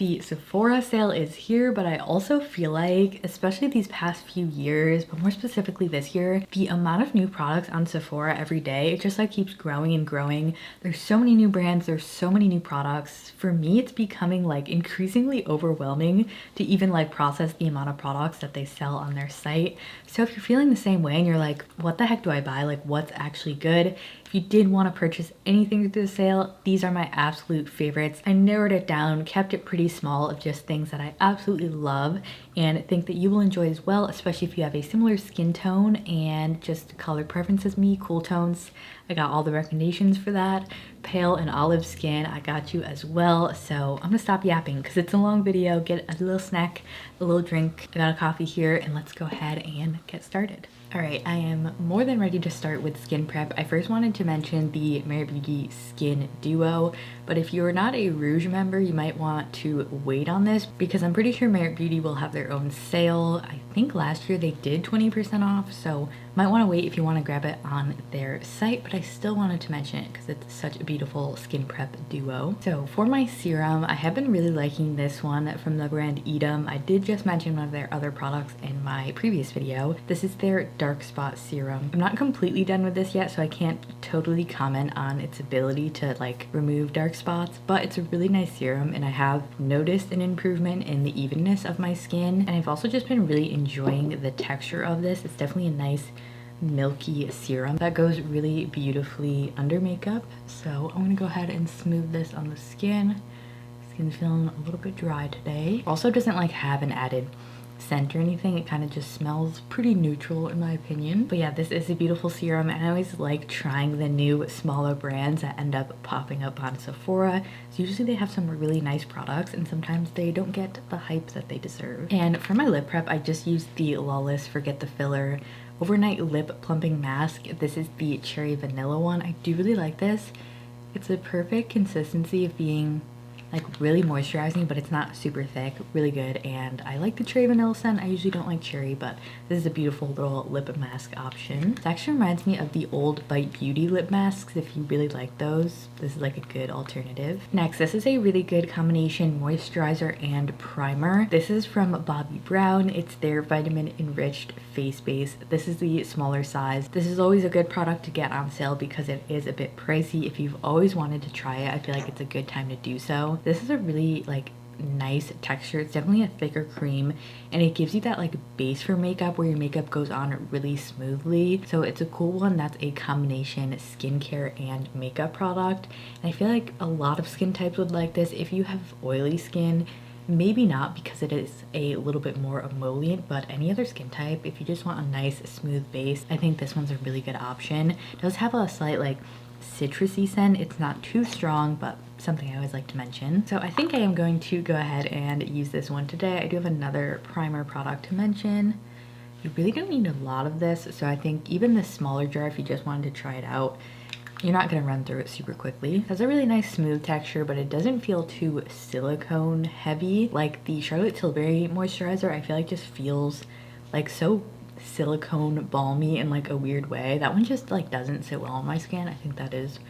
The Sephora sale is here, but I also feel like, especially these past few years, but more specifically this year, the amount of new products on Sephora every day, it just like keeps growing and growing. There's so many new brands, there's so many new products. For me, it's becoming like increasingly overwhelming to even like process the amount of products that they sell on their site. So if you're feeling the same way and you're like, what the heck do I buy? Like, what's actually good? If you did want to purchase anything through the sale, these are my absolute favorites. I narrowed it down, kept it pretty small of just things that I absolutely love and think that you will enjoy as well, especially if you have a similar skin tone and just color preference as me, cool tones. I got all the recommendations for that. Pale and olive skin, I got you as well. So I'm gonna stop yapping because it's a long video. Get a little snack, a little drink. I got a coffee here and let's go ahead and get started. All right, I am more than ready to start with skin prep. I first wanted to mention the Merit Beauty Skin Duo, but if you're not a Rouge member, you might want to wait on this because I'm pretty sure Merit Beauty will have their own sale. I think last year they did 20% off, so might want to wait if you want to grab it on their site, but I still wanted to mention it because it's such a beautiful skin prep duo. So for my serum, I have been really liking this one from the brand Edam. I did just mention one of their other products in my previous video. This is their dark spot serum. I'm not completely done with this yet, so I can't totally comment on its ability to like remove dark spots, but it's a really nice serum and I have noticed an improvement in the evenness of my skin, and I've also just been really enjoying the texture of this. It's definitely a nice milky serum that goes really beautifully under makeup. So I'm gonna go ahead and smooth this on the skin. Skin's feeling a little bit dry today. Also doesn't like have an added scent or anything. It kind of just smells pretty neutral in my opinion. But yeah, this is a beautiful serum and I always like trying the new smaller brands that end up popping up on Sephora. So usually they have some really nice products and sometimes they don't get the hype that they deserve. And for my lip prep, I just used the Lawless Forget the Filler Overnight Lip Plumping Mask. This is the Cherry Vanilla one. I do really like this. It's a perfect consistency of being like really moisturizing, but it's not super thick. Really good. And I like the cherry vanilla scent. I usually don't like cherry, but this is a beautiful little lip mask option. It actually reminds me of the old VIB Beauty lip masks. If you really like those, this is like a good alternative. Next, this is a really good combination moisturizer and primer. This is from Bobbi Brown. It's their vitamin enriched face base. This is the smaller size. This is always a good product to get on sale because it is a bit pricey. If you've always wanted to try it, I feel like it's a good time to do so. This is a really like nice texture. It's definitely a thicker cream and it gives you that like base for makeup where your makeup goes on really smoothly. So it's a cool one that's a combination skincare and makeup product. And I feel like a lot of skin types would like this. If you have oily skin, maybe not because it is a little bit more emollient, but any other skin type, if you just want a nice smooth base, I think this one's a really good option. It does have a slight like citrusy scent. It's not too strong, but something I always like to mention. So I think I am going to go ahead and use this one today. I do have another primer product to mention. You really don't need a lot of this, so I think even this smaller jar, if you just wanted to try it out, you're not gonna run through it super quickly. It has a really nice smooth texture, but it doesn't feel too silicone heavy. Like the Charlotte Tilbury moisturizer, I feel like just feels like so silicone balmy in like a weird way. That one just like doesn't sit well on my skin. I think that is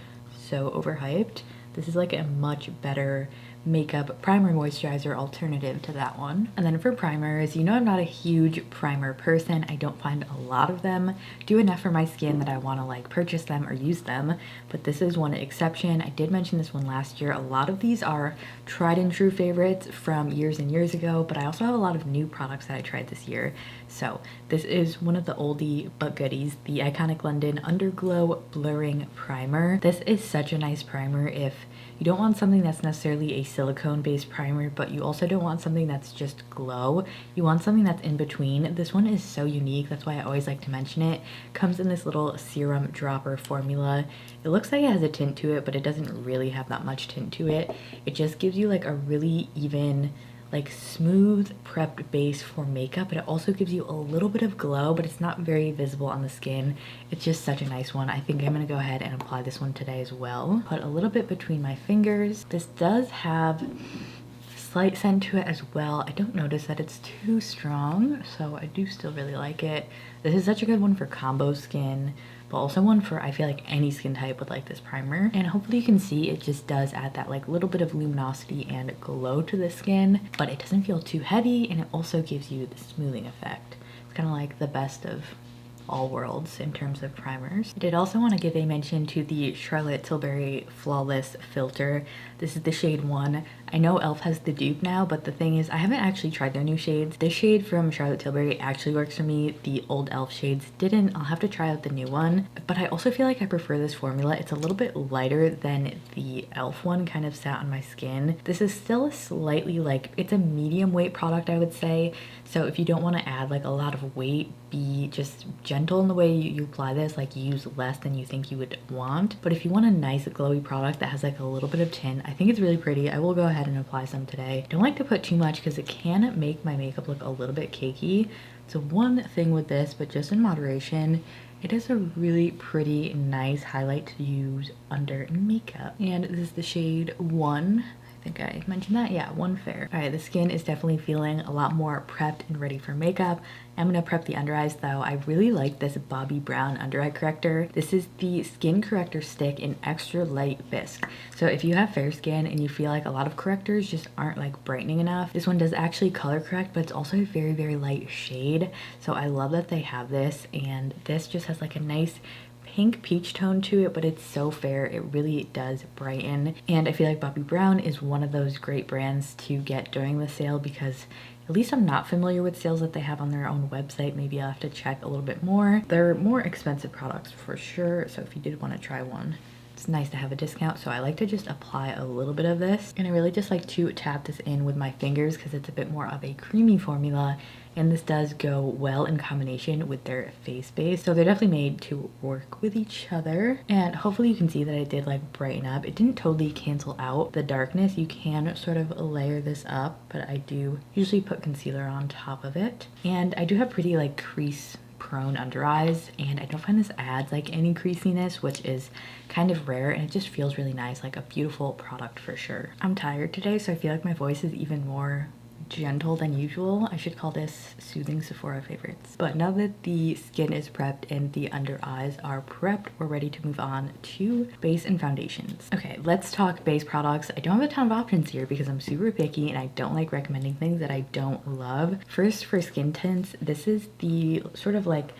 so overhyped. This is like a much better makeup primer moisturizer alternative to that one. And then for primers, you know I'm not a huge primer person. I don't find a lot of them do enough for my skin that I want to like purchase them or use them, but this is one exception. I did mention this one last year. A lot of these are tried and true favorites from years and years ago, but I also have a lot of new products that I tried this year. So this is one of the oldie but goodies, the Iconic London Underglow Blurring Primer. This is such a nice primer if you don't want something that's necessarily a silicone based primer, but you also don't want something that's just glow. You want something that's in between. This one is so unique. That's why I always like to mention it. Comes in this little serum dropper formula. It looks like it has a tint to it, but it doesn't really have that much tint to it. It just gives you like a really even, like smooth prepped base for makeup. It also gives you a little bit of glow, but it's not very visible on the skin. It's just such a nice one. I think I'm gonna go ahead and apply this one today as well. Put a little bit between my fingers. This does have slight scent to it as well. I don't notice that it's too strong, so I do still really like it. This is such a good one for combo skin, but also one for, I feel like any skin type would like this primer. And hopefully you can see it just does add that like little bit of luminosity and glow to the skin, but it doesn't feel too heavy, and it also gives you the smoothing effect. It's kind of like the best of all worlds in terms of primers. I did also want to give a mention to the Charlotte Tilbury Flawless Filter. This is the shade 1. I know e.l.f. has the dupe now, but the thing is I haven't actually tried their new shades. This shade from Charlotte Tilbury actually works for me. The old e.l.f. shades didn't. I'll have to try out the new one. But I also feel like I prefer this formula. It's a little bit lighter than the e.l.f. one kind of sat on my skin. This is still a slightly like, it's a medium weight product, I would say. So if you don't want to add like a lot of weight, be just gentle in the way you apply this, like use less than you think you would want. But if you want a nice glowy product that has like a little bit of tint, I think it's really pretty. I will go ahead and apply some today. Don't like to put too much because it can make my makeup look a little bit cakey. So one thing with this, but just in moderation. It is a really pretty, nice highlight to use under makeup. And this is the shade 1. I think I mentioned that. Yeah, 1 Fair. All right, the skin is definitely feeling a lot more prepped and ready for makeup. I'm gonna prep the under eyes though. I really like this Bobbi Brown under eye corrector. This is the Skin Corrector Stick in Extra Light Bisque. So if you have fair skin and you feel like a lot of correctors just aren't like brightening enough, this one does actually color correct, but it's also a very, very light shade. So I love that they have this, and this just has like a nice pink peach tone to it, but it's so fair. It really does brighten. And I feel like Bobbi Brown is one of those great brands to get during the sale, because at least I'm not familiar with sales that they have on their own website. Maybe I'll have to check a little bit more. They're more expensive products for sure, so if you did want to try one, it's nice to have a discount. So I like to just apply a little bit of this, and I really just like to tap this in with my fingers because it's a bit more of a creamy formula, and this does go well in combination with their face base. So they're definitely made to work with each other, and hopefully you can see that I did like brighten up. It didn't totally cancel out the darkness. You can sort of layer this up, but I do usually put concealer on top of it. And I do have pretty like crease prone under eyes, and I don't find this adds like any creasiness, which is kind of rare, and it just feels really nice, like a beautiful product for sure. I'm tired today, so I feel like my voice is even more gentle than usual. I should call this soothing Sephora favorites. But now that the skin is prepped and the under eyes are prepped, we're ready to move on to base and foundations. Okay, let's talk base products. I don't have a ton of options here because I'm super picky and I don't like recommending things that I don't love. First, for skin tints, this is the sort of like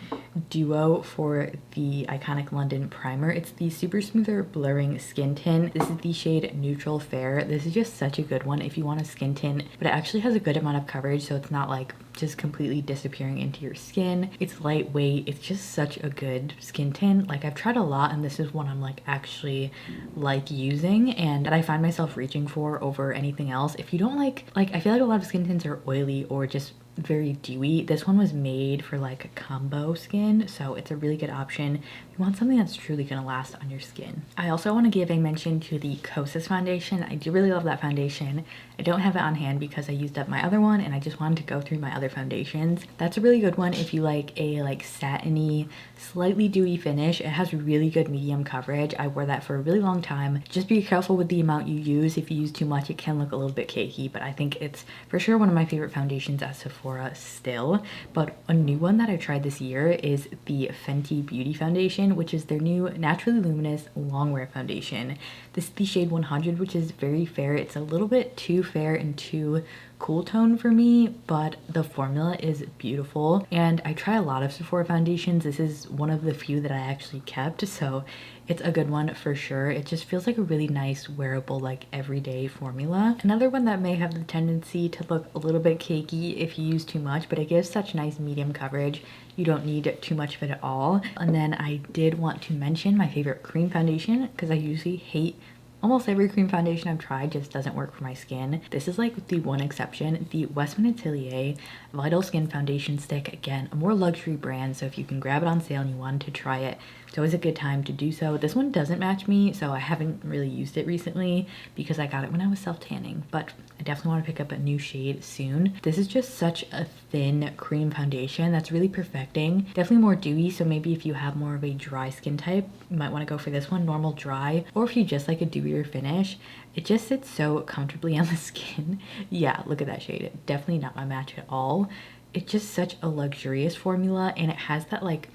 duo for the iconic London primer. It's the Super Smoother Blurring Skin Tint. This is the shade Neutral Fair. This is just such a good one if you want a skin tint, but it actually has a good amount of coverage, so it's not like just completely disappearing into your skin. It's lightweight. It's just such a good skin tint. Like, I've tried a lot, and this is one I'm like actually like using, and that I find myself reaching for over anything else. If you don't like I feel like a lot of skin tints are oily or just very dewy. This one was made for like a combo skin, so it's a really good option. You want something that's truly gonna last on your skin. I also want to give a mention to the Kosas foundation. I do really love that foundation. I don't have it on hand because I used up my other one, and I just wanted to go through my other foundations. That's a really good one if you like a like satiny, slightly dewy finish. It has really good medium coverage. I wore that for a really long time. Just be careful with the amount you use. If you use too much, it can look a little bit cakey, but I think it's for sure one of my favorite foundations at Sephora still. But a new one that I tried this year is the Fenty Beauty foundation, which is their new Naturally Luminous Longwear foundation. This is the shade 100, which is very fair. It's a little bit too fair and too cool tone for me, but the formula is beautiful. And I try a lot of Sephora foundations. This is one of the few that I actually kept, so it's a good one for sure. It just feels like a really nice wearable, like everyday formula. Another one that may have the tendency to look a little bit cakey if you use too much, but it gives such nice medium coverage. You don't need too much of it at all. And then I did want to mention my favorite cream foundation, because I usually hate almost every cream foundation I've tried, just doesn't work for my skin. This is like the one exception, the Westman Atelier Vital Skin Foundation Stick. Again, a more luxury brand, so if you can grab it on sale and you want to try it, it's always a good time to do so. This one doesn't match me, so I haven't really used it recently because I got it when I was self-tanning, but I definitely want to pick up a new shade soon. This is just such a thin cream foundation that's really perfecting. Definitely more dewy, so maybe if you have more of a dry skin type, you might want to go for this one, normal dry, or if you just like a dewier finish. It just sits so comfortably on the skin. Yeah, look at that shade. Definitely not my match at all. It's just such a luxurious formula, and it has that like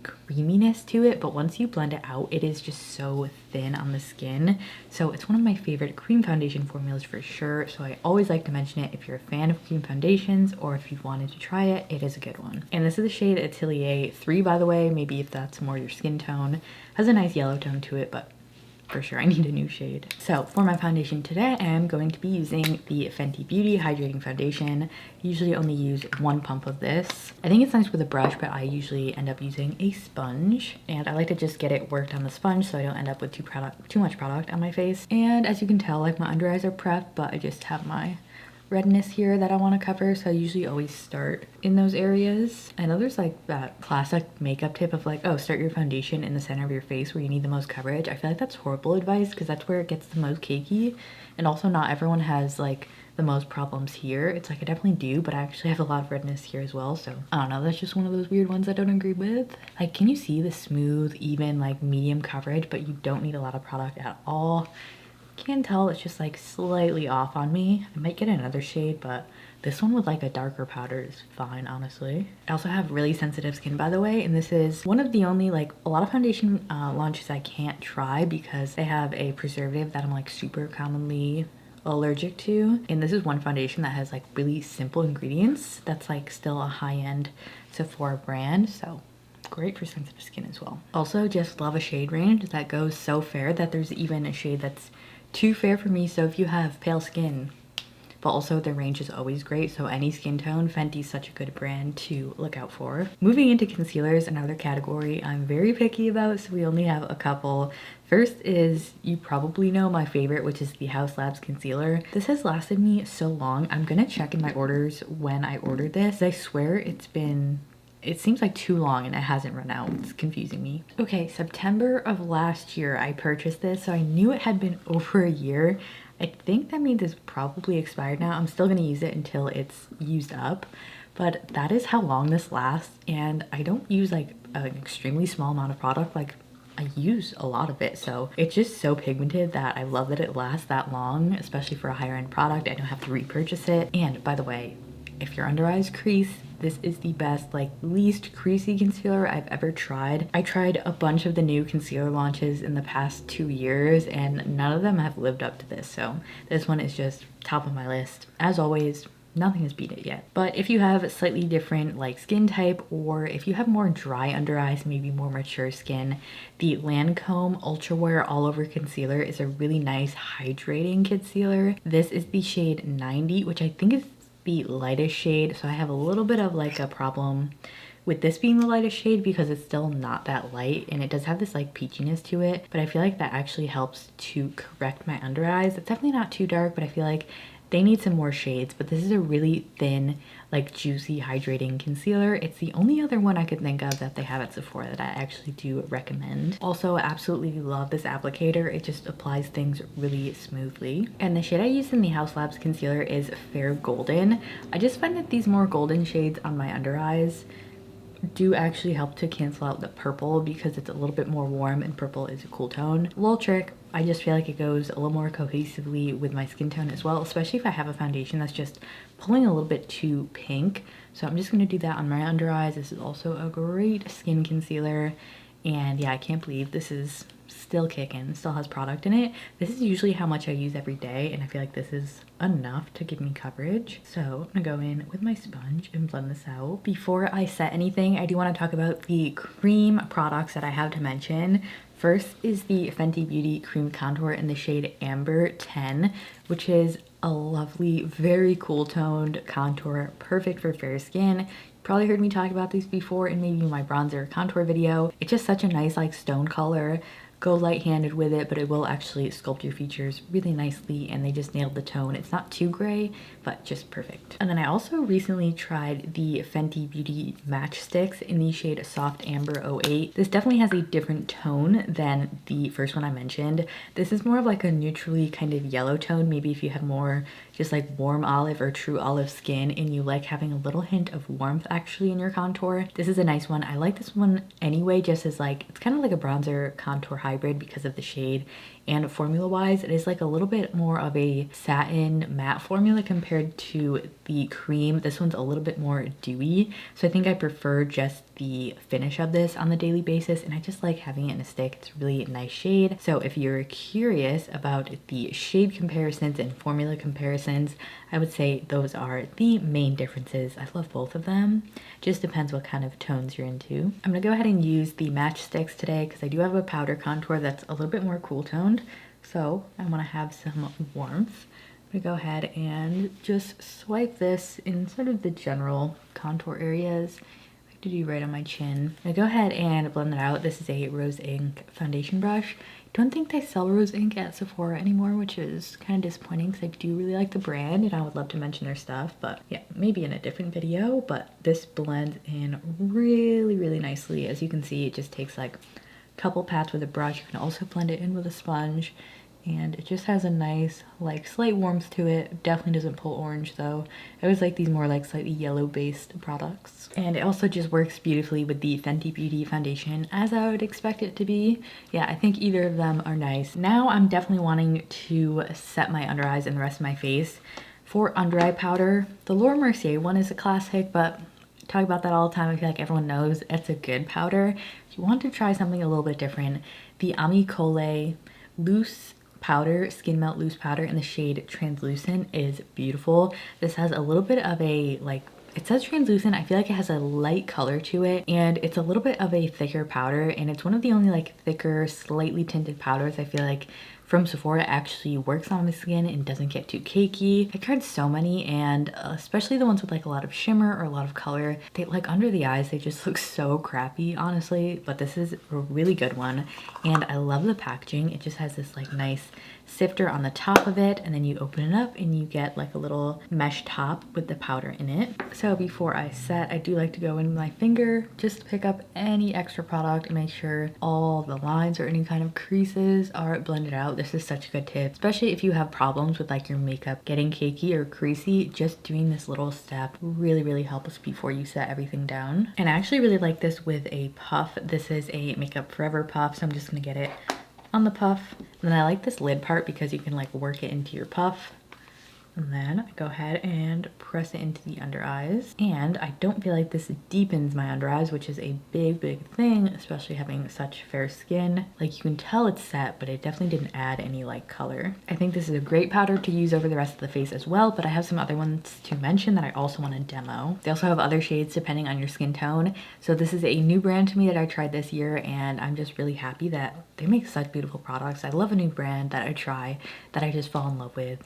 creaminess to it, but once you blend it out, it is just so thin on the skin. So it's one of my favorite cream foundation formulas for sure. So I always like to mention it if you're a fan of cream foundations, or if you've wanted to try it, it is a good one. And this is the shade Atelier 3, by the way, maybe if that's more your skin tone. Has a nice yellow tone to it, but for sure I need a new shade. So for my foundation today, I am going to be using the Fenty Beauty Hydrating Foundation. Usually only use 1 pump of this. I think it's nice with a brush, but I usually end up using a sponge, and I like to just get it worked on the sponge so I don't end up with too much product on my face. And as you can tell, like, my under eyes are prepped, but I just have my redness here that I want to cover, so I usually always start in those areas. I know there's like that classic makeup tip of like, oh, start your foundation in the center of your face where you need the most coverage. I feel like that's horrible advice because that's where it gets the most cakey, and also not everyone has like the most problems here. It's like I definitely do, but I actually have a lot of redness here as well, so I don't know, that's just one of those weird ones I don't agree with. Like, can you see the smooth, even like medium coverage, but you don't need a lot of product at all? Can tell it's just like slightly off on me. I might get another shade, but this one with like a darker powder is fine, honestly. I also have really sensitive skin, by the way, and this is one of the only, like, a lot of foundation launches I can't try because they have a preservative that I'm like super commonly allergic to, and this is one foundation that has like really simple ingredients that's like still a high-end Sephora brand, so great for sensitive skin as well. Also, just love a shade range that goes so fair that there's even a shade that's too fair for me. So if you have pale skin, but also the range is always great, so any skin tone, Fenty's such a good brand to look out for. Moving into concealers, another category I'm very picky about, so we only have a couple. First is, you probably know my favorite, which is the Haus Labs concealer. This has lasted me so long. I'm gonna check in my orders when I ordered this. I swear it seems like too long and it hasn't run out. It's confusing me. Okay, September of last year I purchased this, so I knew it had been over a year. I think that means it's probably expired now. I'm still gonna use it until it's used up, but that is how long this lasts, and I don't use like an extremely small amount of product. Like, I use a lot of it, so it's just so pigmented that I love that it lasts that long, especially for a higher end product. I don't have to repurchase it. And by the way, if your under eyes crease, this is the best, like, least creasy concealer I've ever tried. I tried a bunch of the new concealer launches in the past 2 years and none of them have lived up to this, so this one is just top of my list. As always, nothing has beat it yet. But if you have a slightly different like skin type, or if you have more dry under eyes, maybe more mature skin, the Lancome Ultra Wear All Over Concealer is a really nice hydrating concealer. This is the shade 90, which I think is the lightest shade, so I have a little bit of like a problem with this being the lightest shade because it's still not that light, and it does have this like peachiness to it, but I feel like that actually helps to correct my under eyes. It's definitely not too dark, but I feel like they need some more shades. But this is a really thin, like juicy hydrating concealer. It's the only other one I could think of that they have at Sephora that I actually do recommend. Also, I absolutely love this applicator. It just applies things really smoothly. And the shade I use in the Haus Labs concealer is Fair Golden. I just find that these more golden shades on my under eyes do actually help to cancel out the purple because it's a little bit more warm and purple is a cool tone. Little trick, I just feel like it goes a little more cohesively with my skin tone as well, especially if I have a foundation that's just pulling a little bit too pink. So I'm just going to do that on my under eyes. This is also a great skin concealer, and yeah, I can't believe this is still kicking, still has product in it. This is usually how much I use every day, and I feel like this is enough to give me coverage. So I'm gonna go in with my sponge and blend this out. Before I set anything, I do want to talk about the cream products that I have to mention. First is the Fenty Beauty Cream Contour in the shade Amber 10, which is a lovely, very cool toned contour, perfect for fair skin. Probably heard me talk about these before in maybe my bronzer contour video. It's just such a nice like stone color. Go light-handed with it, but it will actually sculpt your features really nicely, and they just nailed the tone. It's not too gray, but just perfect. And then I also recently tried the Fenty Beauty Match Sticks in the shade Soft Amber 08. This definitely has a different tone than the first one I mentioned. This is more of like a neutrally kind of yellow tone. Maybe if you have more just like warm olive or true olive skin and you like having a little hint of warmth actually in your contour, this is a nice one. I like this one anyway, just as like, it's kind of like a bronzer contour highlight hybrid because of the shade, and formula wise it is like a little bit more of a satin matte formula compared to the cream. This one's a little bit more dewy, so I think I prefer just the finish of this on the daily basis, and I just like having it in a stick. It's a really nice shade. So if you're curious about the shade comparisons and formula comparisons, I would say those are the main differences. I love both of them. Just depends what kind of tones you're into. I'm gonna go ahead and use the match sticks today because I do have a powder contour that's a little bit more cool toned, so I want to have some warmth. I'm gonna go ahead and just swipe this in sort of the general contour areas. I like to do right on my chin. I'm gonna go ahead and blend that out. This is a Rose Ink foundation brush. I don't think they sell Rose Ink at Sephora anymore, which is kind of disappointing because I do really like the brand and I would love to mention their stuff, but yeah, maybe in a different video. But this blends in really, really nicely. As you can see, it just takes like a couple pats with a brush. You can also blend it in with a sponge, and it just has a nice like slight warmth to it. Definitely doesn't pull orange though. I always like these more like slightly yellow based products, and it also just works beautifully with the Fenty Beauty foundation as I would expect it to be. Yeah, I think either of them are nice. Now I'm definitely wanting to set my under eyes and the rest of my face. For under eye powder, the Laura Mercier one is a classic, but I talk about that all the time. I feel like everyone knows it's a good powder. If you want to try something a little bit different, the Ami Colé loose powder, skin melt loose powder in the shade Translucent is beautiful. This has a little bit of a like, it says translucent, I feel like it has a light color to it, and it's a little bit of a thicker powder, and it's one of the only like thicker, slightly tinted powders I feel like from Sephora actually works on the skin and doesn't get too cakey. I tried so many, and especially the ones with like a lot of shimmer or a lot of color, they like under the eyes, they just look so crappy honestly, but this is a really good one. And I love the packaging. It just has this like nice sifter on the top of it, and then you open it up and you get like a little mesh top with the powder in it. So before I set, I do like to go in with my finger just to pick up any extra product and make sure all the lines or any kind of creases are blended out. This is such a good tip, especially if you have problems with like your makeup getting cakey or creasy. Just doing this little step really helps before you set everything down. And I actually really like this with a puff. This is a Makeup Forever puff, so I'm just gonna get it on the puff. And then I like this lid part because you can like work it into your puff. And then I go ahead and press it into the under eyes. And I don't feel like this deepens my under eyes, which is a big thing, especially having such fair skin. Like you can tell it's set, but it definitely didn't add any like color. I think this is a great powder to use over the rest of the face as well, but I have some other ones to mention that I also want to demo. They also have other shades depending on your skin tone. So this is a new brand to me that I tried this year, and I'm just really happy that they make such beautiful products. I love a new brand that I try that I just fall in love with.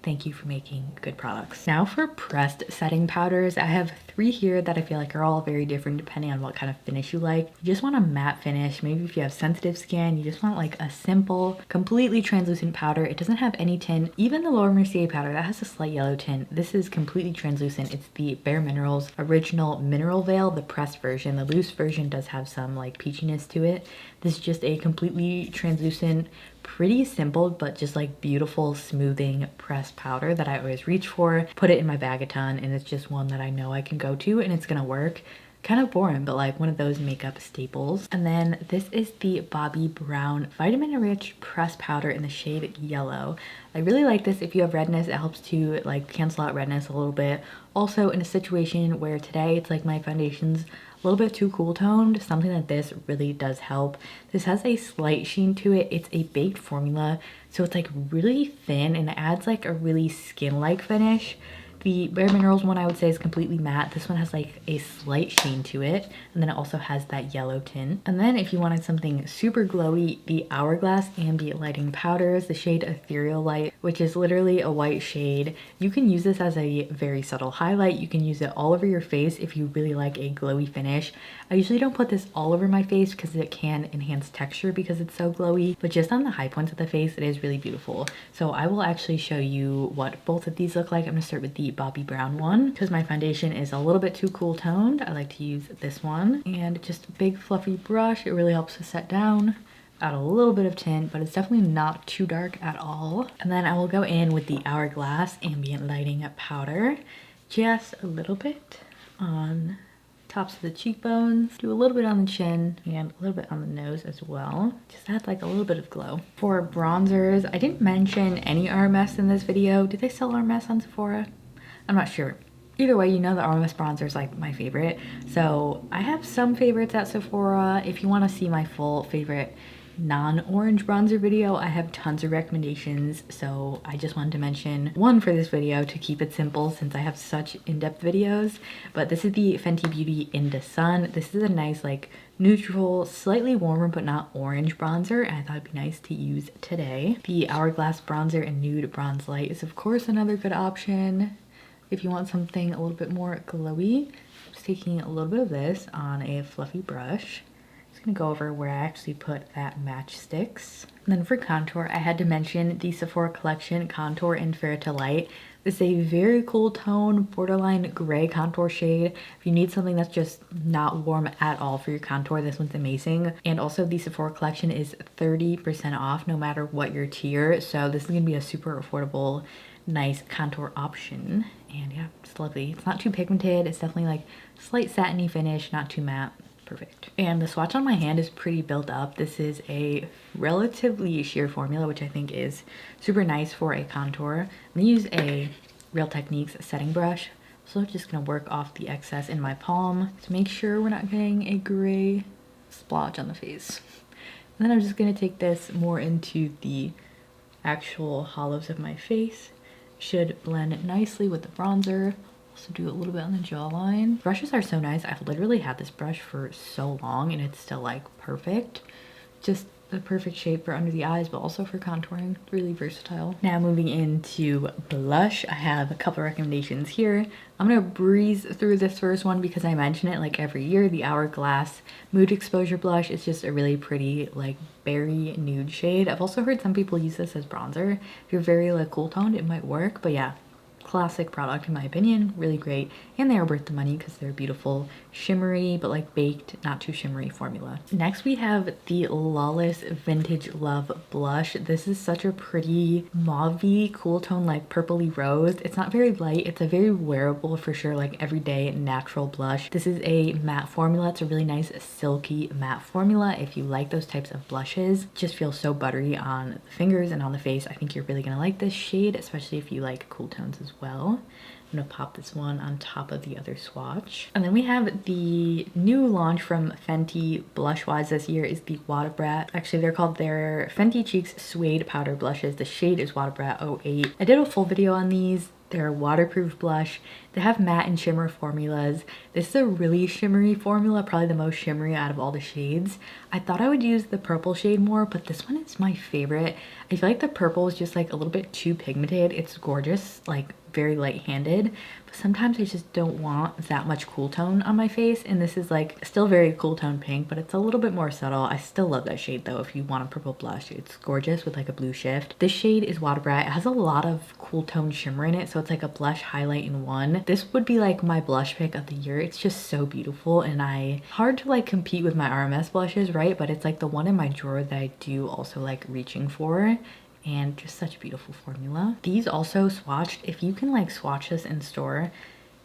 Thank you for making good products. Now for pressed setting powders, I have 3 here that I feel like are all very different depending on what kind of finish you like. You just want a matte finish. Maybe if you have sensitive skin, you just want like a simple, completely translucent powder. It doesn't have any tint. Even the Laura Mercier powder, that has a slight yellow tint. This is completely translucent. It's the Bare Minerals Original Mineral Veil, the pressed version. The loose version does have some like peachiness to it. This is just a completely translucent, pretty simple but just like beautiful smoothing pressed powder that I always reach for. Put it in my bag a ton, and it's just one that I know I can go to and it's gonna work. Kind of boring, but like one of those makeup staples. And then this is the Bobbi Brown Vitamin Rich Pressed Powder in the shade Yellow. I really like this. If you have redness, it helps to like cancel out redness a little bit. Also in a situation where today it's like my foundation's a little bit too cool toned, something like this really does help. This has a slight sheen to it. It's a baked formula, so it's like really thin and it adds like a really skin-like finish. The Bare Minerals one I would say is completely matte. This one has like a slight sheen to it, and then it also has that yellow tint. And then if you wanted something super glowy, the Hourglass Ambient Lighting Powders, the shade Ethereal Light, which is literally a white shade. You can use this as a very subtle highlight. You can use it all over your face if you really like a glowy finish. I usually don't put this all over my face because it can enhance texture because it's so glowy, but just on the high points of the face, it is really beautiful. So I will actually show you what both of these look like. I'm gonna start with the Bobbi Brown one because my foundation is a little bit too cool toned. I like to use this one, and just a big fluffy brush. It really helps to set down, add a little bit of tint, but it's definitely not too dark at all. And then I will go in with the Hourglass Ambient Lighting Powder, just a little bit on tops of the cheekbones, do a little bit on the chin, and a little bit on the nose as well. Just add like a little bit of glow. For bronzers, I didn't mention any RMS in this video. Did they sell RMS on Sephora? I'm not sure. Either way, you know the RMS bronzer is like my favorite. So I have some favorites at Sephora. If you want to see my full favorite non-orange bronzer video, I have tons of recommendations, so I just wanted to mention one for this video to keep it simple since I have such in-depth videos. But this is the Fenty Beauty In The Sun. This is a nice like neutral, slightly warmer but not orange bronzer, and I thought it'd be nice to use today. The Hourglass bronzer in Nude Bronze Light is of course another good option if you want something a little bit more glowy. Just taking a little bit of this on a fluffy brush. Gonna go over where I actually put that matchsticks. And then for contour, I had to mention the Sephora Collection Contour in Fair to Light. This is a very cool tone, borderline gray contour shade. If you need something that's just not warm at all for your contour, this one's amazing. And also the Sephora Collection is 30% off no matter what your tier. So this is gonna be a super affordable, nice contour option. And yeah, it's lovely. It's not too pigmented. It's definitely like slight satiny finish, not too matte. Perfect. And the swatch on my hand is pretty built up. This is a relatively sheer formula, which I think is super nice for a contour. I'm gonna use a Real Techniques setting brush. So I'm just gonna work off the excess in my palm to make sure we're not getting a gray splotch on the face. And then I'm just gonna take this more into the actual hollows of my face. Should blend nicely with the bronzer. Also do a little bit on the jawline. Brushes are so nice. I've literally had this brush for so long and it's still like perfect. Just the perfect shape for under the eyes, but also for contouring. Really versatile. Now moving into blush, I have a couple recommendations here. I'm gonna breeze through this first one because I mention it like every year. The Hourglass Mood Exposure Blush is just a really pretty like berry nude shade. I've also heard some people use this as bronzer. If you're very like cool toned, it might work, but yeah. Classic product in my opinion, really great, and they are worth the money because they're beautiful, shimmery but like baked, not too shimmery formula. Next we have the Lawless Vintage Love blush. This is such a pretty mauve-y cool tone, like purpley rose. It's not very light, it's a very wearable for sure, like everyday natural blush. This is a matte formula. It's a really nice silky matte formula. If you like those types of blushes, it just feels so buttery on the fingers and on the face. I think you're really gonna like this shade, especially if you like cool tones as well. I'm gonna pop this one on top of the other swatch. And then we have the new launch from Fenty blush-wise this year is the Wada Brat. Actually, they're called their Fenty Cheeks Suede Powder Blushes. The shade is Wada Brat 08. I did a full video on these. They're a waterproof blush. They have matte and shimmer formulas. This is a really shimmery formula, probably the most shimmery out of all the shades. I thought I would use the purple shade more, but this one is my favorite. I feel like the purple is just like a little bit too pigmented. It's gorgeous, like very light-handed, but sometimes I just don't want that much cool tone on my face, and this is like still very cool tone pink, but it's a little bit more subtle. I still love that shade though. If you want a purple blush, it's gorgeous with like a blue shift. This shade is Wada Brat. It has a lot of cool tone shimmer in it, so it's like a blush highlight in one. This would be like my blush pick of the year. It's just so beautiful, and hard to like compete with my RMS blushes, right? But it's like the one in my drawer that I do also like reaching for, and just such a beautiful formula. These also swatched. If you can like swatch this in store,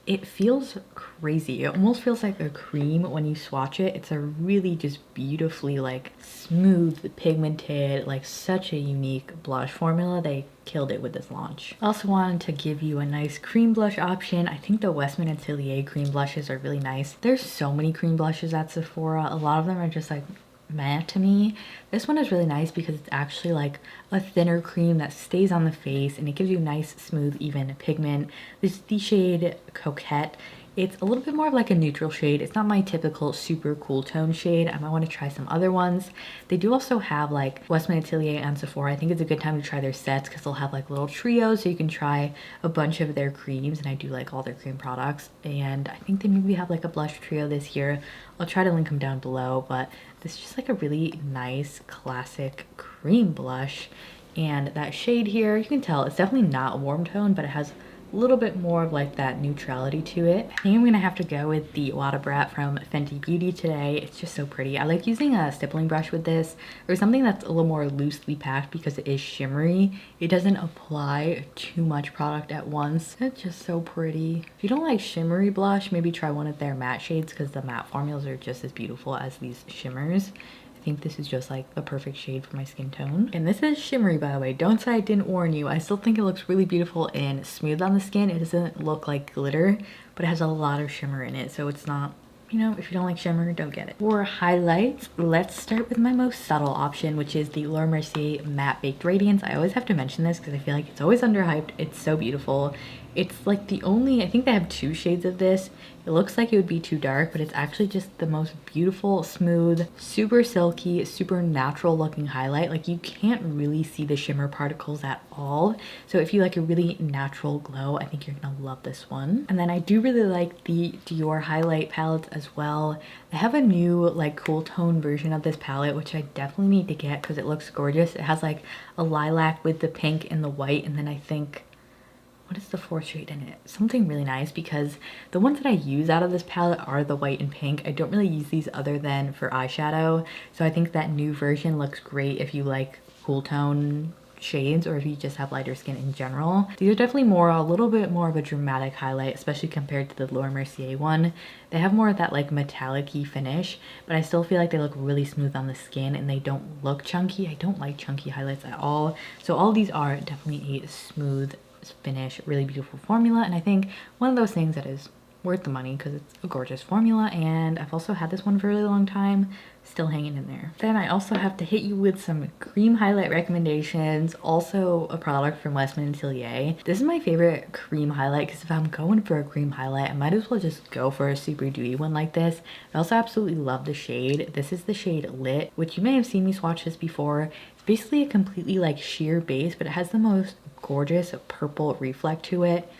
it feels crazy. It almost feels like a cream when you swatch it. It's a really just beautifully like smooth, pigmented, like such a unique blush formula. They killed it with this launch. I also wanted to give you a nice cream blush option. I think the Westman Atelier cream blushes are really nice. There's so many cream blushes at Sephora. A lot of them are just like meh to me. This one is really nice because it's actually like a thinner cream that stays on the face, and it gives you nice, smooth, even pigment. This is the shade Coquette. It's a little bit more of like a neutral shade. It's not my typical super cool tone shade. I might want to try some other ones. They do also have like Westman Atelier and Sephora. I think it's a good time to try their sets because they'll have like little trios, so you can try a bunch of their creams, and I do like all their cream products. And I think they maybe have like a blush trio this year. I'll try to link them down below, but this is just like a really nice classic cream blush. And that shade here, you can tell it's definitely not warm tone, but it has a little bit more of like that neutrality to it. I think I'm gonna have to go with the Wada Brat from Fenty Beauty today. It's just so pretty. I like using a stippling brush with this or something that's a little more loosely packed because it is shimmery. It doesn't apply too much product at once. It's just so pretty. If you don't like shimmery blush, maybe try one of their matte shades because the matte formulas are just as beautiful as these shimmers. I think this is just like the perfect shade for my skin tone. And this is shimmery, by the way. Don't say I didn't warn you. I still think it looks really beautiful and smooth on the skin. It doesn't look like glitter, but it has a lot of shimmer in it. So it's not, you know, if you don't like shimmer, don't get it. For highlights, let's start with my most subtle option, which is the Laura Mercier Matte Baked Radiance. I always have to mention this because I feel like it's always underhyped. It's so beautiful. It's like the only, I think they have 2 shades of this. It looks like it would be too dark, but it's actually just the most beautiful, smooth, super silky, super natural looking highlight. Like you can't really see the shimmer particles at all. So if you like a really natural glow, I think you're gonna love this one. And then I do really like the Dior highlight palettes as well. I have a new like cool tone version of this palette, which I definitely need to get because it looks gorgeous. It has like a lilac with the pink and the white, and then I think, what is the 4th shade in it? Something really nice, because the ones that I use out of this palette are the white and pink. I don't really use these other than for eyeshadow. So I think that new version looks great if you like cool tone shades or if you just have lighter skin in general. These are definitely a little bit more of a dramatic highlight, especially compared to the Laura Mercier one. They have more of that like metallic-y finish, but I still feel like they look really smooth on the skin and they don't look chunky. I don't like chunky highlights at all. So all these are definitely a smooth finish, really beautiful formula, and I think one of those things that is worth the money because it's a gorgeous formula. And I've also had this one for a really long time, still hanging in there. Then I also have to hit you with some cream highlight recommendations, also a product from Westman Atelier. This is my favorite cream highlight because if I'm going for a cream highlight, I might as well just go for a super dewy one like this. I also absolutely love the shade. This is the shade Lit, which you may have seen me swatch this before. It's basically a completely like sheer base, but it has the most gorgeous purple reflect to it.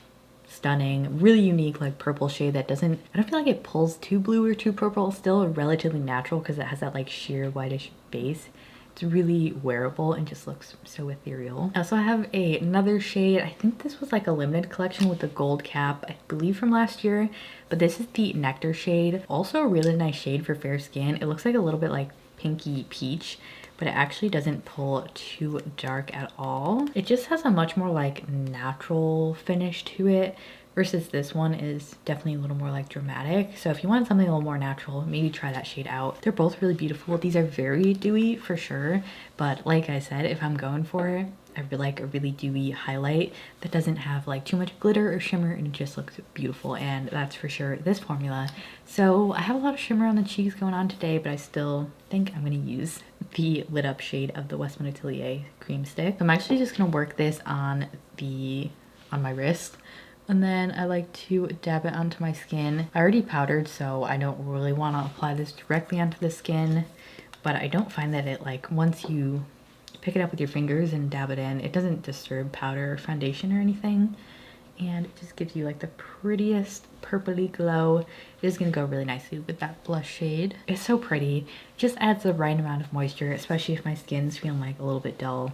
Stunning, really unique like purple shade that doesn't, I don't feel like it pulls too blue or too purple. Still relatively natural because it has that like sheer whitish base. It's really wearable and just looks so ethereal. I also have another shade. I think this was like a limited collection with the gold cap, I believe from last year, but this is the Nectar shade. Also a really nice shade for fair skin. It looks like a little bit like pinky peach, but it actually doesn't pull too dark at all. It just has a much more like natural finish to it versus this one is definitely a little more like dramatic. So if you want something a little more natural, maybe try that shade out. They're both really beautiful. These are very dewy for sure, but like I said, if I'm going for it, I really like a really dewy highlight that doesn't have like too much glitter or shimmer and it just looks beautiful, and that's for sure this formula. So I have a lot of shimmer on the cheeks going on today, but I still think I'm going to use the lit up shade of the Westman Atelier cream stick. I'm actually just going to work this on my wrist, and then I like to dab it onto my skin. I already powdered, so I don't really want to apply this directly onto the skin, but I don't find that it like, once you pick it up with your fingers and dab it in, it doesn't disturb powder or foundation or anything, and it just gives you like the prettiest purpley glow. It is going to go really nicely with that blush shade. It's so pretty. It just adds the right amount of moisture, especially if my skin's feeling like a little bit dull.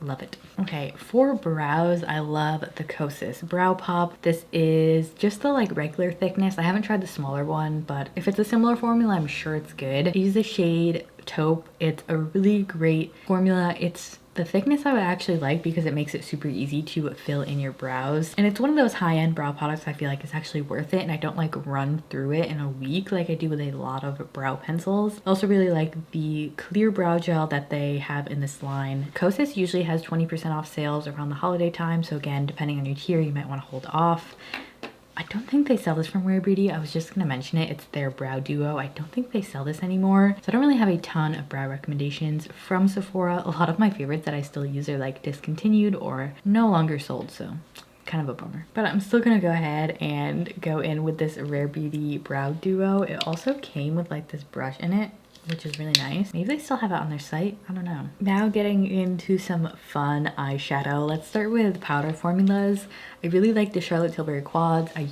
Love it. Okay, for brows, I love the Kosas Brow Pop. This is just the like regular thickness. I haven't tried the smaller one, but if it's a similar formula, I'm sure it's good. I use the shade Taupe. It's a really great formula. It's the thickness I would actually like because it makes it super easy to fill in your brows. And it's one of those high-end brow products I feel like is actually worth it, and I don't like run through it in a week like I do with a lot of brow pencils. I also really like the clear brow gel that they have in this line. Kosas usually has 20% off sales around the holiday time, so again, depending on your tier, you might want to hold off. I don't think they sell this from Rare Beauty. I was just gonna mention it. It's their brow duo. I don't think they sell this anymore. So I don't really have a ton of brow recommendations from Sephora. A lot of my favorites that I still use are like discontinued or no longer sold, so kind of a bummer. But I'm still gonna go ahead and go in with this Rare Beauty brow duo. It also came with like this brush in it, which is really nice. Maybe they still have it on their site, I don't know. Now getting into some fun eyeshadow. Let's start with powder formulas. I really like the Charlotte Tilbury quads. I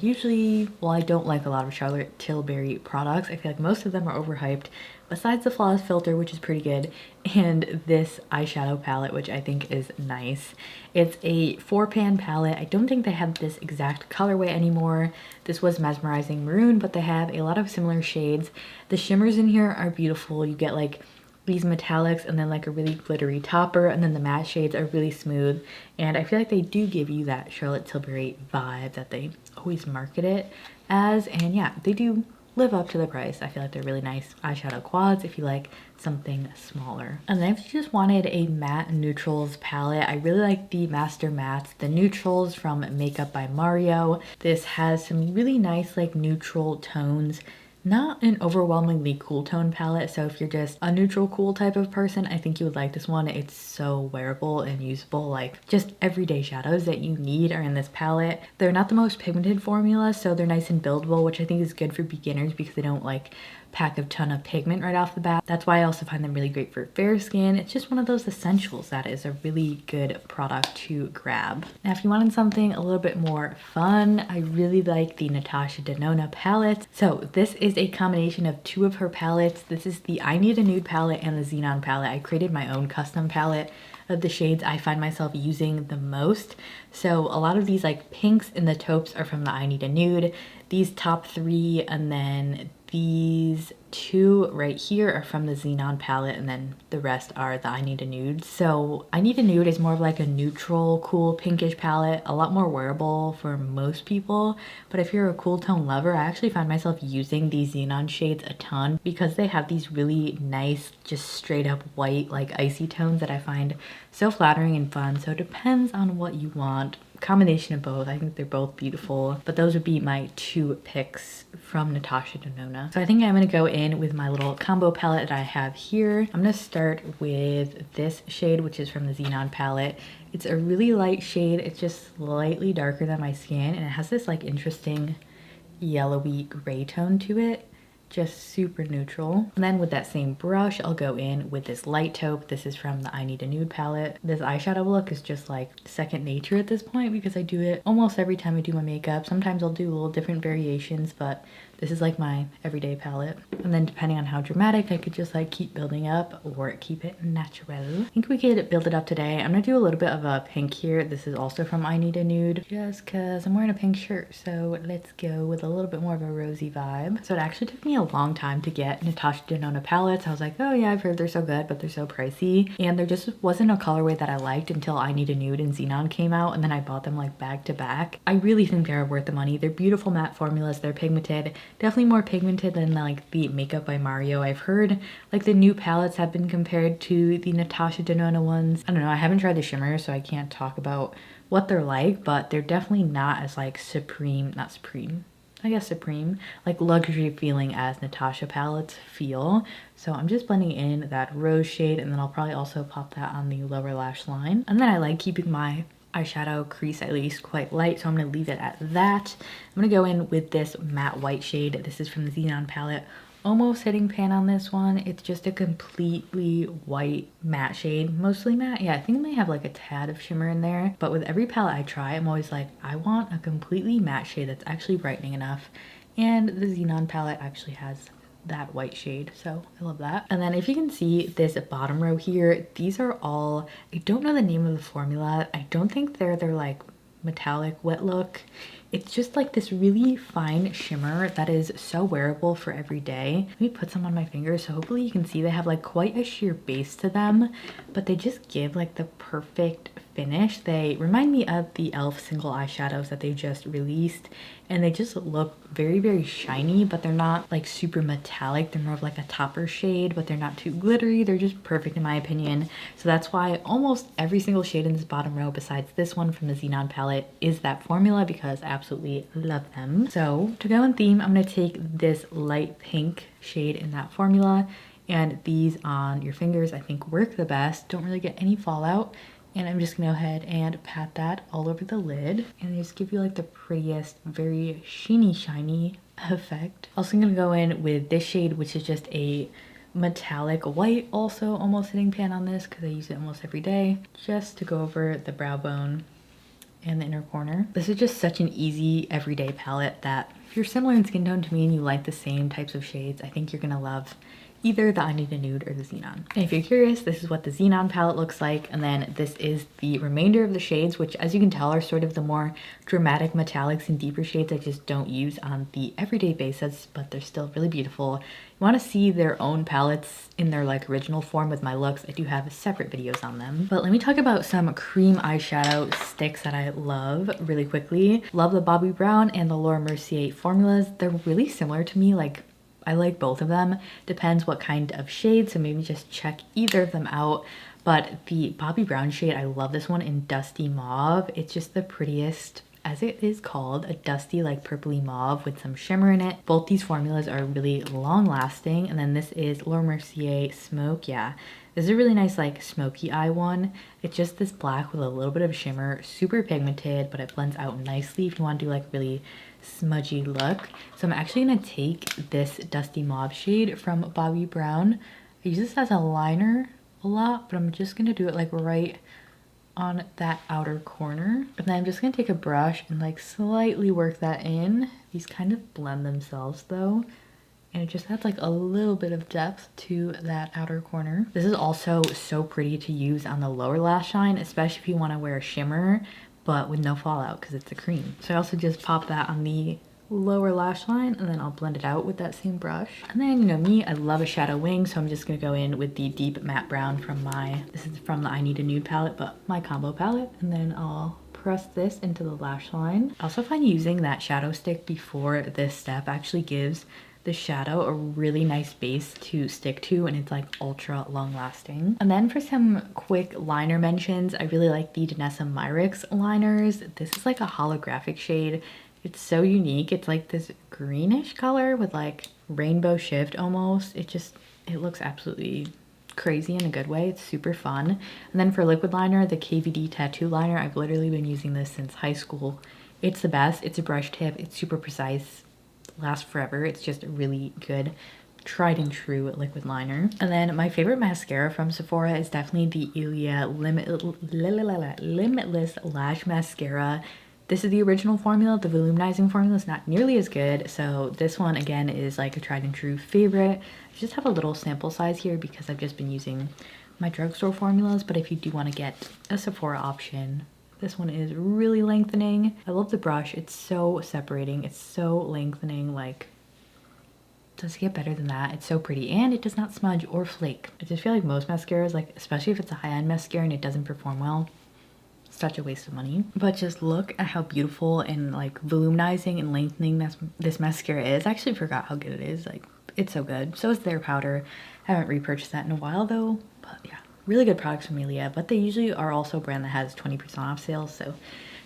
don't like a lot of Charlotte Tilbury products. I feel like most of them are overhyped, besides the flawless filter, which is pretty good, and this eyeshadow palette, which I think is nice. It's a 4-pan palette. I don't think they have this exact colorway anymore. This was Mesmerizing Maroon, but they have a lot of similar shades. The shimmers in here are beautiful. You get like these metallics and then like a really glittery topper, and then the matte shades are really smooth, and I feel like they do give you that Charlotte Tilbury vibe that they always market it as. And yeah, they do live up to the price. I feel like they're really nice eyeshadow quads if you like something smaller. And then if you just wanted a matte neutrals palette, I really like the Master Mattes, the neutrals from Makeup by Mario. This has some really nice like neutral tones. Not an overwhelmingly cool tone palette, so if you're just a neutral cool type of person, I think you would like this one. It's so wearable and usable, like just everyday shadows that you need are in this palette. They're not the most pigmented formula, so they're nice and buildable, which I think is good for beginners because they don't like pack a ton of pigment right off the bat. That's why I also find them really great for fair skin. It's just one of those essentials that is a really good product to grab. Now if you wanted something a little bit more fun, I really like the Natasha Denona palette. So this is a combination of two of her palettes. This is the I Need a Nude palette and the Xenon palette. I created my own custom palette of the shades I find myself using the most. So a lot of these like pinks and the taupes are from the I Need a Nude. These top three and then these two right here are from the Xenon palette, and then the rest are the I Need a Nude. So I Need a Nude is more of like a neutral, cool pinkish palette, a lot more wearable for most people. But if you're a cool tone lover, I actually find myself using these Xenon shades a ton because they have these really nice, just straight up white, like icy tones that I find so flattering and fun. So it depends on what you want. Combination of both. I think they're both beautiful, but those would be my two picks from Natasha Denona. So I think I'm gonna go in with my little combo palette that I have here. I'm gonna start with this shade, which is from the Xenon palette. It's a really light shade. It's just slightly darker than my skin, and it has this like interesting yellowy gray tone to it. Just super neutral. And then with that same brush, I'll go in with this light taupe. This is from the I Need a Nude palette. This eyeshadow look is just like second nature at this point because I do it almost every time I do my makeup. Sometimes I'll do little different variations, but this is like my everyday palette. And then depending on how dramatic, I could just like keep building up or keep it natural. I think we could build it up today. I'm gonna do a little bit of a pink here. This is also from I Need a Nude just cause I'm wearing a pink shirt. So let's go with a little bit more of a rosy vibe. So it actually took me a long time to get Natasha Denona palettes. I was like, oh yeah, I've heard they're so good, but they're so pricey. And there just wasn't a colorway that I liked until I Need a Nude and Xenon came out, and then I bought them like back to back. I really think they're worth the money. They're beautiful matte formulas. They're pigmented. Definitely more pigmented than like the Makeup by Mario. I've heard like the new palettes have been compared to the Natasha Denona ones. I don't know, I haven't tried the shimmer, so I can't talk about what they're like, but they're definitely not as like supreme, like luxury feeling as Natasha palettes feel. So I'm just blending in that rose shade, and then I'll probably also pop that on the lower lash line. And then I like keeping my eyeshadow crease at least quite light, so I'm going to leave it at that. I'm going to go in with this matte white shade. This is from the Xenon palette. Almost hitting pan on this one. It's just a completely white matte shade, mostly matte. Yeah, I think it may have like a tad of shimmer in there, but with every palette I try, I'm always like, I want a completely matte shade that's actually brightening enough. And the Xenon palette actually has that white shade, so I love that. And then if you can see this bottom row here, these are all, I don't know the name of the formula. I don't think they're like metallic wet look. It's just like this really fine shimmer that is so wearable for every day. Let me put some on my fingers so hopefully you can see they have like quite a sheer base to them, but they just give like the perfect finish. They remind me of the e.l.f. single eyeshadows that they just released, and they just look very, very shiny, but they're not like super metallic. They're more of like a topper shade, but they're not too glittery. They're just perfect in my opinion. So that's why almost every single shade in this bottom row besides this one from the Xenon palette is that formula, because I absolutely love them. So to go in theme, I'm going to take this light pink shade in that formula, and these on your fingers I think work the best, don't really get any fallout. And I'm just gonna go ahead and pat that all over the lid, and just give you like the prettiest, very sheeny, shiny effect. Also gonna go in with this shade, which is just a metallic white, also almost hitting pan on this because I use it almost every day, just to go over the brow bone and the inner corner. This is just such an easy everyday palette that if you're similar in skin tone to me and you like the same types of shades, I think you're gonna love either the I Need a Nude or the Xenon. And if you're curious, this is what the Xenon palette looks like, and then this is the remainder of the shades, which as you can tell are sort of the more dramatic metallics and deeper shades I just don't use on the everyday basis, but they're still really beautiful. You want to see their own palettes in their like original form with my looks, I do have separate videos on them. But let me talk about some cream eyeshadow sticks that I love really quickly. Love the Bobbi Brown and the Laura Mercier formulas. They're really similar to me, like I like both of them. Depends what kind of shade, so maybe just check either of them out. But the Bobbi Brown shade, I love this one in Dusty Mauve. It's just the prettiest, as it is called, a dusty like purpley mauve with some shimmer in it. Both these formulas are really long lasting. And then this is Laura Mercier Smoke. Yeah, this is a really nice like smoky eye one. It's just this black with a little bit of shimmer, super pigmented, but it blends out nicely if you want to do like really smudgy look. So I'm actually gonna take this Dusty Mauve shade from Bobbi Brown. I use this as a liner a lot, but I'm just gonna do it like right on that outer corner. And then I'm just gonna take a brush and like slightly work that in. These kind of blend themselves though, and it just adds like a little bit of depth to that outer corner. This is also so pretty to use on the lower lash line, especially if you want to wear a shimmer but with no fallout because it's a cream. So I also just pop that on the lower lash line and then I'll blend it out with that same brush. And then, you know me, I love a shadow wing, so I'm just gonna go in with the deep matte brown from this is from the I Need a Nude palette, but my combo palette. And then I'll press this into the lash line. I also find using that shadow stick before this step actually gives the shadow a really nice base to stick to, and it's like ultra long lasting. And then for some quick liner mentions, I really like the Danessa Myricks liners. This is like a holographic shade. It's so unique. It's like this greenish color with like rainbow shift almost. It looks absolutely crazy in a good way. It's super fun. And then for liquid liner, the KVD tattoo liner, I've literally been using this since high school. It's the best. It's a brush tip. It's super precise. Lasts forever. It's just a really good tried and true liquid liner. And then my favorite mascara from Sephora is definitely the Ilia Limitless Lash Mascara. This is the original formula. The volumizing formula is not nearly as good, so this one again is like a tried and true favorite. I just have a little sample size here because I've just been using my drugstore formulas, but if you do want to get a Sephora option, this one is really lengthening. I love the brush. It's so separating. It's so lengthening. Like, does it get better than that? It's so pretty, and it does not smudge or flake. I just feel like most mascaras, like especially if it's a high-end mascara and it doesn't perform well, such a waste of money. But just look at how beautiful and like volumizing and lengthening this mascara is. I actually forgot how good it is. Like, it's so good. So is their powder. I haven't repurchased that in a while though, but yeah. Really good products from Ilia, but they usually are also a brand that has 20% off sales, so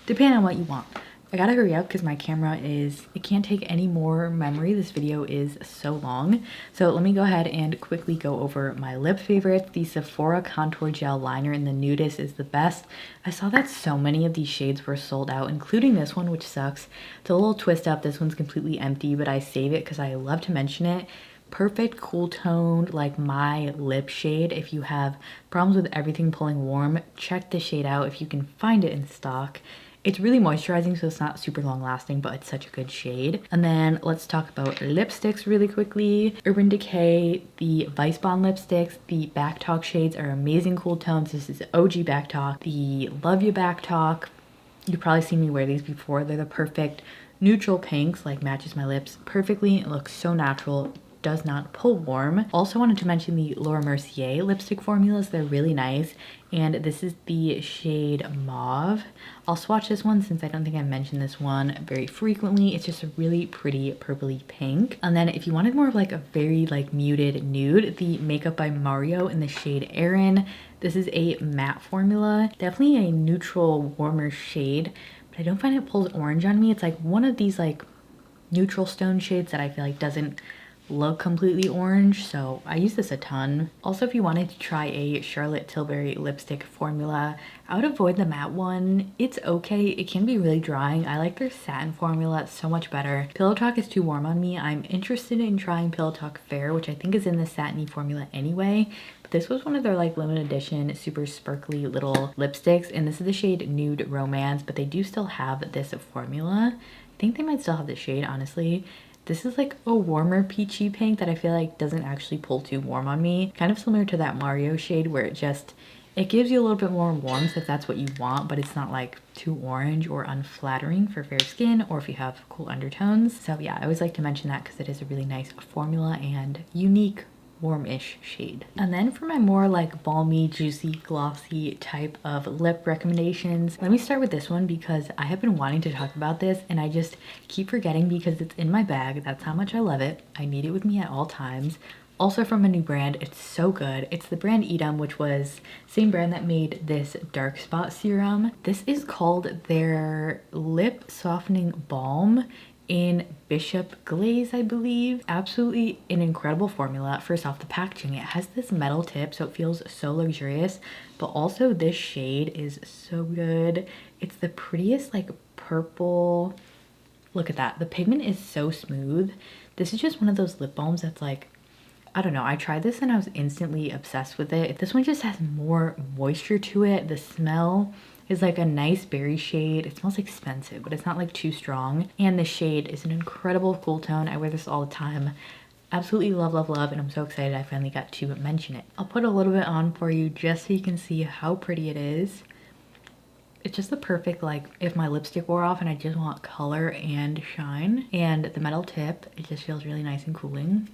depending on what you want. I gotta hurry up because my camera it can't take any more memory. This video is so long. So let me go ahead and quickly go over my lip favorites. The Sephora Contour Gel Liner in the Nudist is the best. I saw that so many of these shades were sold out, including this one, which sucks. It's a little twist up. This one's completely empty, but I save it because I love to mention it. Perfect cool toned, like my lip shade. If you have problems with everything pulling warm, check this shade out if you can find it in stock. It's really moisturizing, so it's not super long lasting, but it's such a good shade. And then let's talk about lipsticks really quickly. Urban Decay, the Vice Bond lipsticks, the Back Talk shades are amazing cool tones. This is OG Back Talk. The Love You Back Talk, you've probably seen me wear these before. They're the perfect neutral pinks, like matches my lips perfectly. It looks so natural. Does not pull warm. Also wanted to mention the Laura Mercier lipstick formulas. They're really nice, and this is the shade Mauve. I'll swatch this one since I don't think I mentioned this one very frequently. It's just a really pretty purpley pink. And then if you wanted more of like a very like muted nude, the Makeup by Mario in the shade Erin. This is a matte formula, definitely a neutral warmer shade, but I don't find it pulls orange on me. It's like one of these like neutral stone shades that I feel like doesn't look completely orange, so I use this a ton. Also, if you wanted to try a Charlotte Tilbury lipstick formula, I would avoid the matte one. It's okay, it can be really drying. I like their satin formula so much better. Pillow Talk is too warm on me. I'm interested in trying Pillow Talk Fair, which I think is in the satiny formula anyway, but this was one of their like limited edition super sparkly little lipsticks, and this is the shade Nude Romance, but they do still have this formula. I think they might still have the shade, honestly. This is like a warmer peachy pink that I feel like doesn't actually pull too warm on me. Kind of similar to that Mario shade where it gives you a little bit more warmth if that's what you want, but it's not like too orange or unflattering for fair skin or if you have cool undertones. So yeah, I always like to mention that because it is a really nice formula and unique warmish shade. And then for my more like balmy, juicy, glossy type of lip recommendations, let me start with this one because I have been wanting to talk about this and I just keep forgetting because it's in my bag. That's how much I love it. I need it with me at all times. Also from a new brand, it's so good. It's the brand Edam, which was same brand that made this dark spot serum. This is called their lip softening balm in Bishop Glaze, I believe. Absolutely an incredible formula. First off, the packaging, it has this metal tip, so it feels so luxurious, but also this shade is so good. It's the prettiest like purple. Look at that. The pigment is so smooth. This is just one of those lip balms that's like, I don't know, I tried this and I was instantly obsessed with it. This one just has more moisture to it. The smell is like a nice berry shade. It smells expensive, but it's not like too strong. And the shade is an incredible cool tone. I wear this all the time. Absolutely love, love, love, and I'm so excited I finally got to mention it. I'll put a little bit on for you just so you can see how pretty it is. It's just the perfect, like, if my lipstick wore off and I just want color and shine. And the metal tip, it just feels really nice and cooling.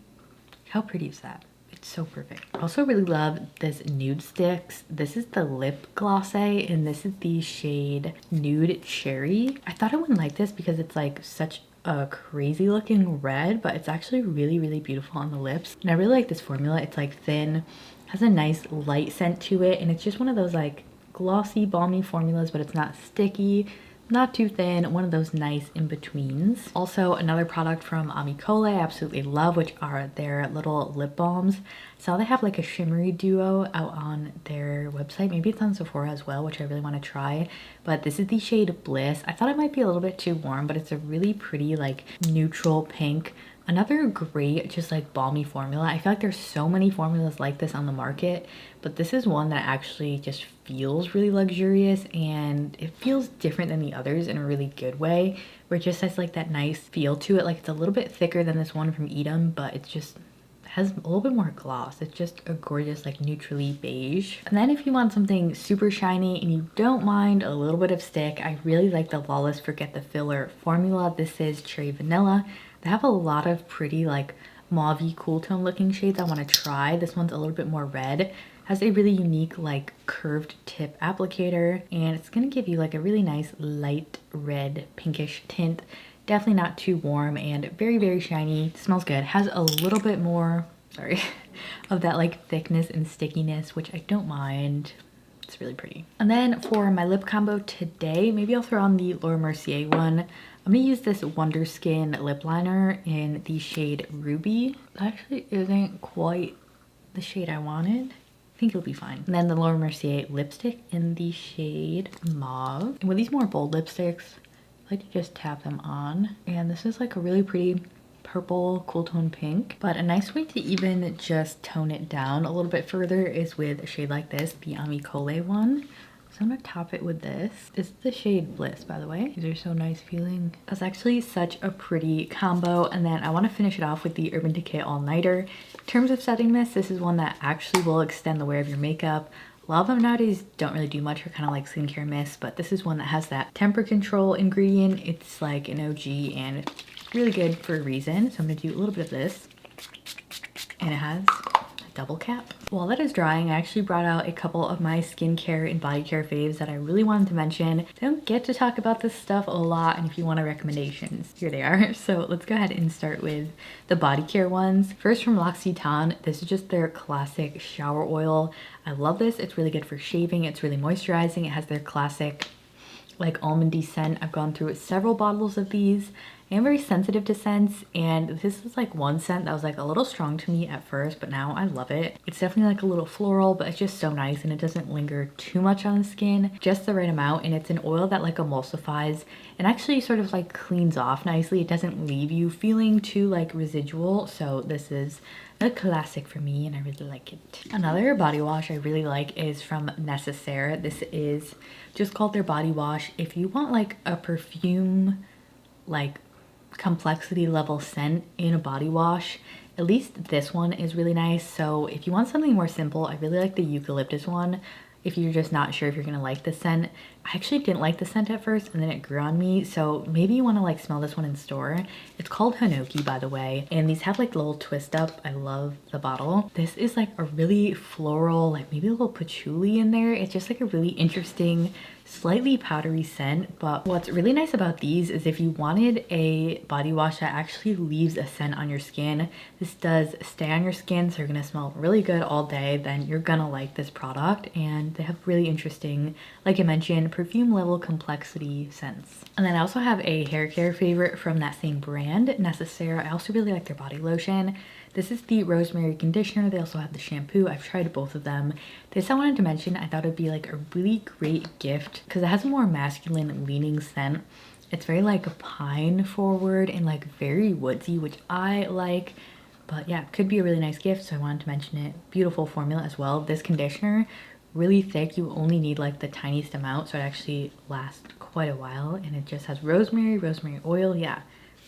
How pretty is that? It's so perfect. I also really love this Nude Sticks. This is the lip gloss and this is the shade Nude Cherry. I thought I wouldn't like this because it's like such a crazy looking red, but it's actually really, really beautiful on the lips. And I really like this formula. It's like thin, has a nice light scent to it, and it's just one of those like glossy, balmy formulas, but it's not sticky, not too thin, one of those nice in-betweens. Also, another product from Amicole I absolutely love, which are their little lip balms. So they have like a shimmery duo out on their website. Maybe it's on Sephora as well, which I really want to try. But this is the shade Bliss. I thought it might be a little bit too warm, but it's a really pretty like neutral pink. Another great just like balmy formula. I feel like there's so many formulas like this on the market, but this is one that actually just feels really luxurious and it feels different than the others in a really good way, where it just has like that nice feel to it. Like it's a little bit thicker than this one from Edam, but it's just has a little bit more gloss. It's just a gorgeous like neutrally beige. And then if you want something super shiny and you don't mind a little bit of stick, I really like the Lawless Forget the Filler formula. This is Cherry Vanilla. They have a lot of pretty like mauve-y cool tone looking shades I want to try. This one's a little bit more red. Has a really unique like curved tip applicator, and it's gonna give you like a really nice light red pinkish tint. Definitely not too warm and very, very shiny. Smells good. Has a little bit more, sorry, of that like thickness and stickiness, which I don't mind. It's really pretty. And then for my lip combo today, maybe I'll throw on the Laura Mercier one. I'm gonna use this Wonder Skin lip liner in the shade Ruby. That actually isn't quite the shade I wanted. I think it'll be fine. And then the Laura Mercier lipstick in the shade Mauve. And with these more bold lipsticks, I like to just tap them on. And this is like a really pretty purple cool tone pink, but a nice way to even just tone it down a little bit further is with a shade like this, the Amicole one. So I'm gonna top it with this. This is the shade Bliss, by the way. These are so nice feeling. That's actually such a pretty combo. And then I want to finish it off with the Urban Decay All Nighter. In terms of setting mist, this is one that actually will extend the wear of your makeup. A lot of them nowadays don't really do much, or kind of like skincare mist, but this is one that has that temper control ingredient. It's like an OG and it's really good for a reason. So I'm gonna do a little bit of this, and it has double cap. While that is drying, I actually brought out a couple of my skincare and body care faves that I really wanted to mention. I don't get to talk about this stuff a lot, and if you want recommendations, here they are. So let's go ahead and start with the body care ones. First, from L'Occitane, this is just their classic shower oil. I love this. It's really good for shaving. It's really moisturizing. It has their classic like almondy scent. I've gone through several bottles of these. I am very sensitive to scents, and this is like one scent that was like a little strong to me at first, but now I love it. It's definitely like a little floral, but it's just so nice, and it doesn't linger too much on the skin, just the right amount. And it's an oil that like emulsifies and actually sort of like cleans off nicely. It doesn't leave you feeling too like residual. So this is a classic for me, and I really like it. Another body wash I really like is from Necessaire. This is just called their body wash. If you want like a perfume like complexity level scent in a body wash. At least this one is really nice. So if you want something more simple, I really like the eucalyptus one. If you're just not sure if you're gonna like the scent. I actually didn't like the scent at first and then it grew on me. So maybe you wanna like smell this one in store. It's called Hinoki, by the way. And these have like little twist up. I love the bottle. This is like a really floral, like maybe a little patchouli in there. It's just like a really interesting, slightly powdery scent. But what's really nice about these is if you wanted a body wash that actually leaves a scent on your skin, this does stay on your skin, so you're gonna smell really good all day, then you're gonna like this product. And they have really interesting, like I mentioned, perfume level complexity scents. And then I also have a hair care favorite from that same brand, Necessaire. I also really like their body lotion. This is the rosemary conditioner. They also have the shampoo. I've tried both of them. This I wanted to mention, I thought it'd be like a really great gift because it has a more masculine leaning scent. It's very like pine forward and like very woodsy, which I like. But yeah, could be a really nice gift, so I wanted to mention it. Beautiful formula as well. This conditioner, really thick. You only need like the tiniest amount, so it actually lasts quite a while. And it just has rosemary oil. Yeah,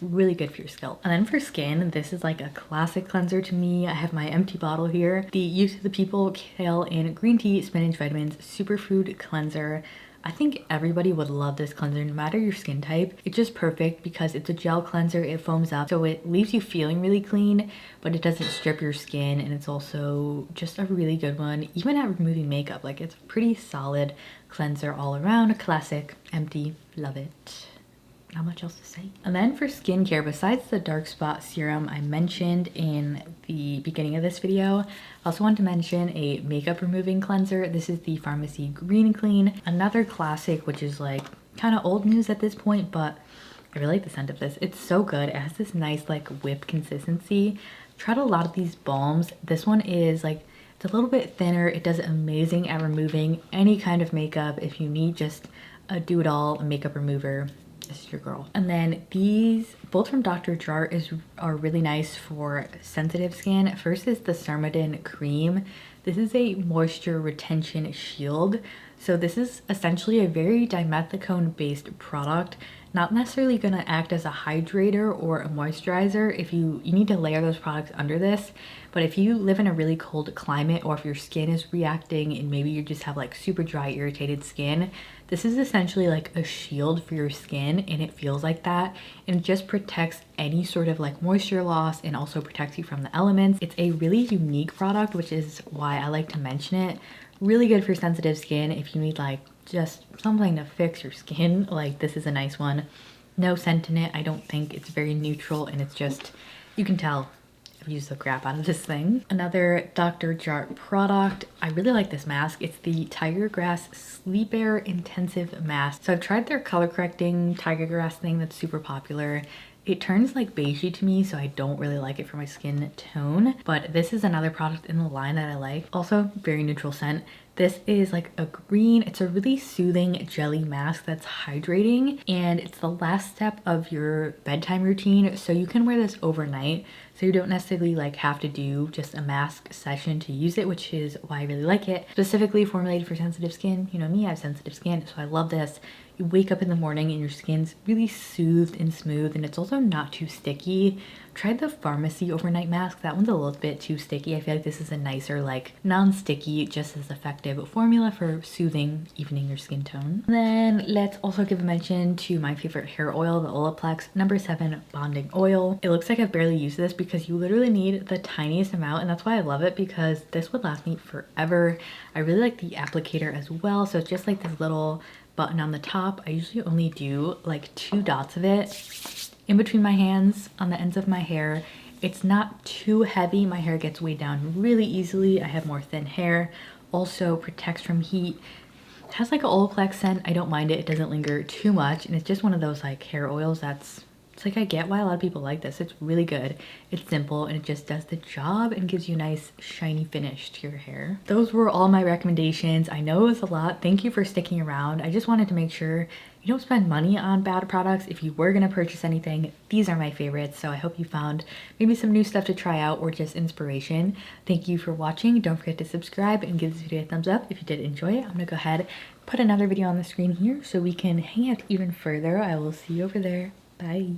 really good for your scalp. And then for skin, this is like a classic cleanser to me. I have my empty bottle here. The Youth of the People Kale and Green Tea Spinach Vitamins Superfood Cleanser. I think everybody would love this cleanser no matter your skin type. It's just perfect because it's a gel cleanser. It foams up, so it leaves you feeling really clean, but it doesn't strip your skin. And it's also just a really good one, even at removing makeup. Like, it's a pretty solid cleanser all around. A classic, empty, love it. Not much else to say. And then for skincare, besides the dark spot serum I mentioned in the beginning of this video, I also want to mention a makeup removing cleanser. This is the Pharmacy Green Clean, another classic, which is like kind of old news at this point, but I really like the scent of this. It's so good. It has this nice like whip consistency. I've tried a lot of these balms. This one is like, it's a little bit thinner. It does amazing at removing any kind of makeup. If you need just a do-it-all makeup remover, this is your girl. And then these, both from Dr. Jart, are really nice for sensitive skin. First is the Cermadin Cream. This is a moisture retention shield. So this is essentially a very dimethicone based product. Not necessarily gonna act as a hydrator or a moisturizer. If you need to layer those products under this, but if you live in a really cold climate, or if your skin is reacting and maybe you just have like super dry, irritated skin, this is essentially like a shield for your skin, and it feels like that. And it just protects any sort of like moisture loss and also protects you from the elements. It's a really unique product, which is why I like to mention it. Really good for sensitive skin. If you need like just something to fix your skin, like this is a nice one. No scent in it. I don't think. It's very neutral, and it's just, you can tell I've used the crap out of this thing. Another Dr. Jart product. I really like this mask. It's the Tiger Grass Sleep Air Intensive Mask. So I've tried their color correcting Tiger Grass thing that's super popular. It turns like beigey to me, so I don't really like it for my skin tone. But this is another product in the line that I like. Also, very neutral scent. This is like a green, it's a really soothing jelly mask that's hydrating, and it's the last step of your bedtime routine. So you can wear this overnight. So you don't necessarily like have to do just a mask session to use it, which is why I really like it. Specifically formulated for sensitive skin. You know me, I have sensitive skin, so I love this. You wake up in the morning and your skin's really soothed and smooth, and it's also not too sticky. Tried the Pharmacy overnight mask. That one's a little bit too sticky. I feel like this is a nicer, like non-sticky, just as effective formula for soothing, evening your skin tone. And then let's also give a mention to my favorite hair oil, the Olaplex No. 7 Bonding Oil. It looks like I've barely used this because you literally need the tiniest amount, and that's why I love it, because this would last me forever. I really like the applicator as well. So it's just like this little button on the top. I usually only do like 2 dots of it in between my hands on the ends of my hair. It's not too heavy. My hair gets weighed down really easily. I have more thin hair. Also protects from heat. It has like an Olaplex scent. I don't mind it. It doesn't linger too much, and it's just one of those like hair oils that's, it's like, I get why a lot of people like this. It's really good. It's simple, and it just does the job and gives you a nice shiny finish to your hair. Those were all my recommendations. I know it was a lot. Thank you for sticking around. I just wanted to make sure you don't spend money on bad products. If you were gonna purchase anything, these are my favorites. So I hope you found maybe some new stuff to try out or just inspiration. Thank you for watching. Don't forget to subscribe and give this video a thumbs up if you did enjoy it. I'm gonna go ahead, put another video on the screen here so we can hang out even further. I will see you over there. Bye.